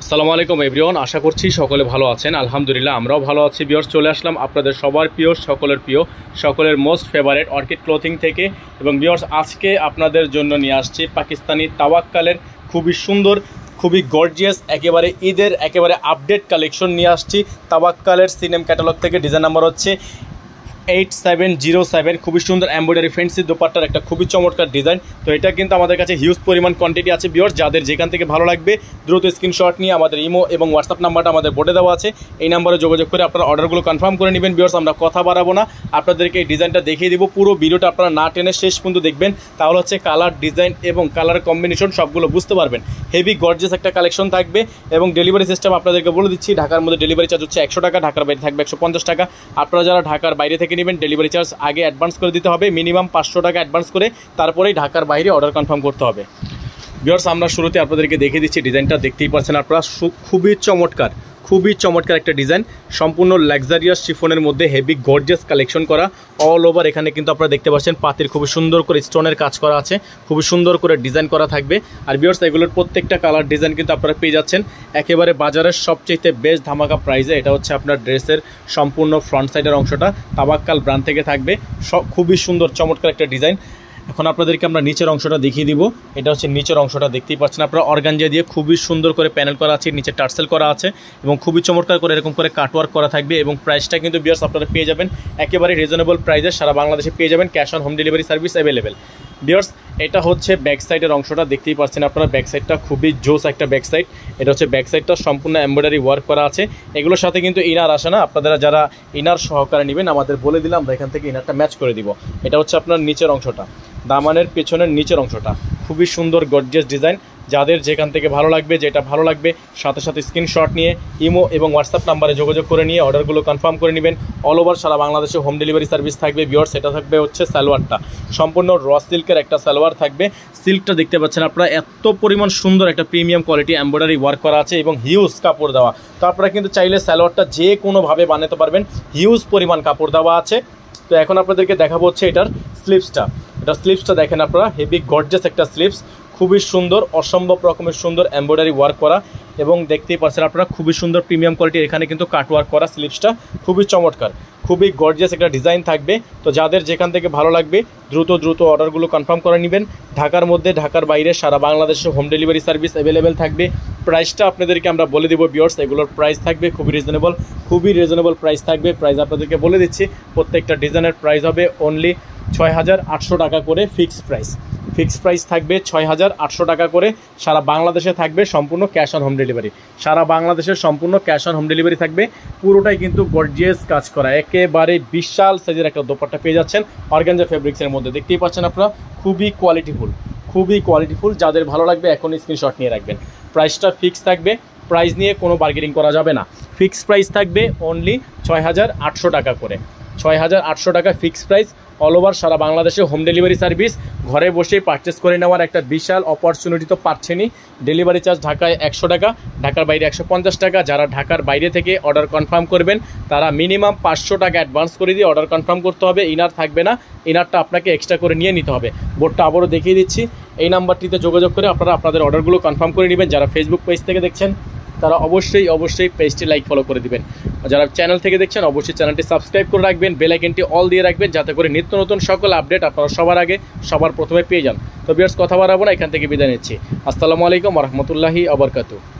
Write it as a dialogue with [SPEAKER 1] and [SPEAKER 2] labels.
[SPEAKER 1] আসসালামু আলাইকুম এভরিওয়ান, আশা করছি সকলে ভালো আছেন। আলহামদুলিল্লাহ আমরাও ভালো আছি। ভিউয়ার্স, চলে আসলাম আপনাদের সবার প্রিয়, সকলের প্রিয়, সকলের মোস্ট ফেভারিট অর্কিড ক্লোথিং থেকে। এবং ভিউয়ার্স, আজকে আপনাদের জন্য নিয়ে আসছি পাকিস্তানি তাওয়াক্কালের খুবই সুন্দর, খুবই গর্জিয়াস, একেবারে ঈদের একেবারে আপডেট কালেকশন নিয়ে আসছি তাওয়াক্কালের সিনেম ক্যাটালগ থেকে। ডিজাইন নাম্বার হচ্ছে 8707। খুবই সুন্দর এমব্রয়ডারি ফ্যান্সি দোপাট্টার একটা খুবই চমৎকার ডিজাইন। তো এটা কিন্তু আমাদের কাছে হিউজ পরিমাণ কোয়ান্টিটি আছে। ভিউয়ার্স, যাদের যেখান থেকে ভালো লাগবে দ্রুত স্ক্রিনশট নিয়ে আমাদের ইমো এবং হোয়াটসঅ্যাপ নাম্বারটা আমাদের বোর্ডে দেওয়া আছে, এই নাম্বারে যোগাযোগ করে আপনারা অর্ডারগুলো কনফার্ম করে নেবেন। ভিউয়ার্স, আমরা কথা বাড়াবো না, আপনাদেরকে এই ডিজাইনটা দেখিয়ে দিব। পুরো ভিডিওটা আপনারা না টেনে শেষ পর্যন্ত দেখবেন, তাহলে হচ্ছে কালার, ডিজাইন এবং কালার কম্বিনেশন সবগুলো বুঝতে পারবেন। হেভি গর্জিয়াস একটা কালেকশন থাকবে। এবং ডেলিভারি সিস্টেম আপনাদেরকে বলে দিচ্ছি, ঢাকার মধ্যে ডেলিভারি চার্জ হচ্ছে 100 টাকা, ঢাকার বাইরে থাকবে 150 টাকা। আপনারা যারা ঢাকার বাইরে থেকে নেবেন ডেলিভারি চার্জ আগে অ্যাডভান্স করে দিতে হবে, মিনিমাম 500 টাকা অ্যাডভান্স করে, তারপরেই ঢাকার বাইরে অর্ডার কনফার্ম করতে হবে। ভিউয়ার্স, আমরা শুরুতে আপনাদেরকে দেখিয়ে দিচ্ছি ডিজাইনটা, দেখতেই পাচ্ছেন আপনারা। খুবই চমৎকার একটা ডিজাইন, সম্পূর্ণ লাক্সারিয়াস শিফনের মধ্যে হেভি গর্জিয়াস কালেকশন করা। অল ওভার এখানে কিন্তু আপনারা দেখতে পাচ্ছেন পাতির খুবই সুন্দর করে স্টোনের কাজ করা আছে, খুবই সুন্দর করে ডিজাইন করা থাকবে। আর ভিউয়ার্স, এগুলোর প্রত্যেকটা কালার ডিজাইন কিন্তু আপনারা পেয়ে যাচ্ছেন একেবারে বাজারের সবচেয়ে বেস্ট ধামাকা প্রাইসে। এটা হচ্ছে আপনার ড্রেসের সম্পূর্ণ ফ্রন্ট সাইডের অংশটা তাওয়াক্কাল ব্র্যান্ড থেকে থাকবে। খুবই সুন্দর চমৎকার একটা ডিজাইন। এখন আপনাদেরকে আমরা নিচের অংশটা দেখিয়ে দিব। এটা হচ্ছে নিচের অংশটা, দেখতেই পাচ্ছেন আপনারা অর্গানজা দিয়ে খুবই সুন্দর করে প্যানেল করা আছে, নিচে টার্সেল করা আছে এবং খুবই চমৎকার করে এরকম করে কাটওয়ার্ক করা থাকবে। এবং প্রাইসটা কিন্তু ভিউয়ার্স আপনারা পেয়ে যাবেন একেবারে রিজনেবল প্রাইসে, সারা বাংলাদেশে পেয়ে যাবেন, cash on home delivery service available. Viewers, এটা হচ্ছে ব্যাক সাইডের অংশটা, দেখতেই পাচ্ছেন আপনারা ব্যাক সাইডটা খুবই জোস একটা ব্যাক সাইড। এটা হচ্ছে ব্যাক সাইডটা সম্পূর্ণ এমব্রয়ডারি ওয়ার্ক করা আছে। এগুলোর সাথে কিন্তু ইনার আসে না, আপনারা যারা ইনার সহকারে নেবেন আমাদের বলে দিলাম, আমরা এখান থেকে ইনারটা ম্যাচ করে দিব। এটা হচ্ছে আপনার নিচের অংশটা, দামানের পেছনের নিচের অংশটা, খুবই সুন্দর গর্জিয়াস ডিজাইন। যাদের যেখান থেকে ভালো লাগবে, যেটা ভালো লাগবে সাথে সাথে স্ক্রিনশট নিয়ে ইমো এবং হোয়াটসঅ্যাপ নাম্বারে যোগাযোগ করে নিয়ে অর্ডারগুলো কনফার্ম করে নেবেন। অল ওভার সারা বাংলাদেশে হোম ডেলিভারি সার্ভিস থাকবে। ভিউয়ার্স, এটা থাকবে হচ্ছে সালোয়ারটা, সম্পূর্ণ র সিল্কের একটা সালোয়ার থাকবে। সিল্কটা দেখতে পাচ্ছেন আপনারা, এত পরিমাণ সুন্দর একটা প্রিমিয়াম কোয়ালিটি এমব্রয়ডারি ওয়ার্ক করা আছে এবং হিউজ কাপড় দেওয়া। তো আপনারা কিন্তু চাইলে সালোয়ারটা যে কোনোভাবে বানাতে পারবেন, হিউজ পরিমাণ কাপড় দেওয়া আছে। তো এখন আপনাদেরকে দেখাবো হচ্ছে এটার স্লিভসটা। এটা স্লিভসটা দেখেন আপনারা, হেভি গর্জিয়াস একটা স্লিভস, খুবই সুন্দর, অসম্ভব রকমের সুন্দর এমব্রয়ডারি ওয়ার্ক করা। এবং দেখতেই পাচ্ছেন আপনারা খুবই সুন্দর প্রিমিয়াম কোয়ালিটি, এখানে কিন্তু কাটওয়ার্ক করা স্লিভসটা খুবই চমৎকার, খুবই গর্জিয়াস একটা ডিজাইন থাকবে। তো যাদের যেখান থেকে ভালো লাগবে দ্রুত অর্ডারগুলো কনফার্ম করে নেবেন। ঢাকার মধ্যে, ঢাকার বাইরে সারা বাংলাদেশে হোম ডেলিভারি সার্ভিস অ্যাভেলেবেল থাকবে। প্রাইসটা আপনাদেরকে আমরা বলে দেবো ভিউয়ার্স, এগুলোর প্রাইস থাকবে খুবই রিজনেবল প্রাইস থাকবে। প্রাইস আপনাদেরকে বলে দিচ্ছি, প্রত্যেকটা ডিজাইনের প্রাইস হবে অনলি 6800 টাকা করে ফিক্সড প্রাইস থাকবে 6800 টাকা করে। সারা বাংলাদেশে থাকবে সম্পূর্ণ ক্যাশ অন হোম ডেলিভারি, সারা বাংলাদেশের সম্পূর্ণ ক্যাশ অন হোম ডেলিভারি থাকবে। পুরোটাই কিন্তু গর্জিয়াস কাজ করা, একেবারে বিশাল সাইজের একটা দোপাট্টা পেয়ে যাচ্ছেন অর্গানজা ফেব্রিক্সের মধ্যে। দেখতেই পাচ্ছেন আপনারা, খুবই কোয়ালিটিফুল। যাদের ভালো লাগবে এখন স্ক্রিনশট নিয়ে রাখবেন। প্রাইসটা ফিক্স থাকবে, প্রাইস নিয়ে কোনো বার্গেনিং করা যাবে না। ফিক্সড প্রাইস থাকবে অনলি 6800 টাকা করে, 6800 টাকা ফিক্সড প্রাইস। অল ওভার সারা বাংলাদেশে হোম ডেলিভারি সার্ভিস, ঘরে বসে পারচেস করে নেওয়ার একটা বিশাল অপরচুনিটি তো পাচ্ছেনই। ডেলিভারি চার্জ ঢাকায় 100 টাকা, ঢাকার বাইরে 150 টাকা। যারা ঢাকার বাইরে থেকে অর্ডার কনফার্ম করবেন তারা মিনিমাম 500 টাকা অ্যাডভান্স করে দিয়ে অর্ডার কনফার্ম করতে হবে। ইনার থাকবে না, ইনারটা আপনাকে এক্সট্রা করে নিয়ে নিতে হবে। বোর্ডটা আবারও দেখিয়ে দিচ্ছি, এই নাম্বারটিতে যোগাযোগ করে আপনারা আপনাদের অর্ডারগুলো কনফার্ম করে নেবেন। যারা ফেসবুক পেজ থেকে দেখছেন তারা অবশ্যই পেজটি লাইক ফলো করে দিবেন। যারা চ্যানেল থেকে দেখছেন অবশ্যই চ্যানেলটি সাবস্ক্রাইব করে রাখবেন, বেল আইকনটি অল দিয়ে রাখবেন, যাতে করে নিত্য নতুন সকল আপডেট আপনারা সবার আগে সবার প্রথমে পেয়ে যান। তো ভিউয়ার্স, কথা বাড়াবো না, এখান থেকে বিদায় নিচ্ছি। আসসালামু আলাইকুম ওয়া রাহমাতুল্লাহি ওয়া বারাকাতুহু।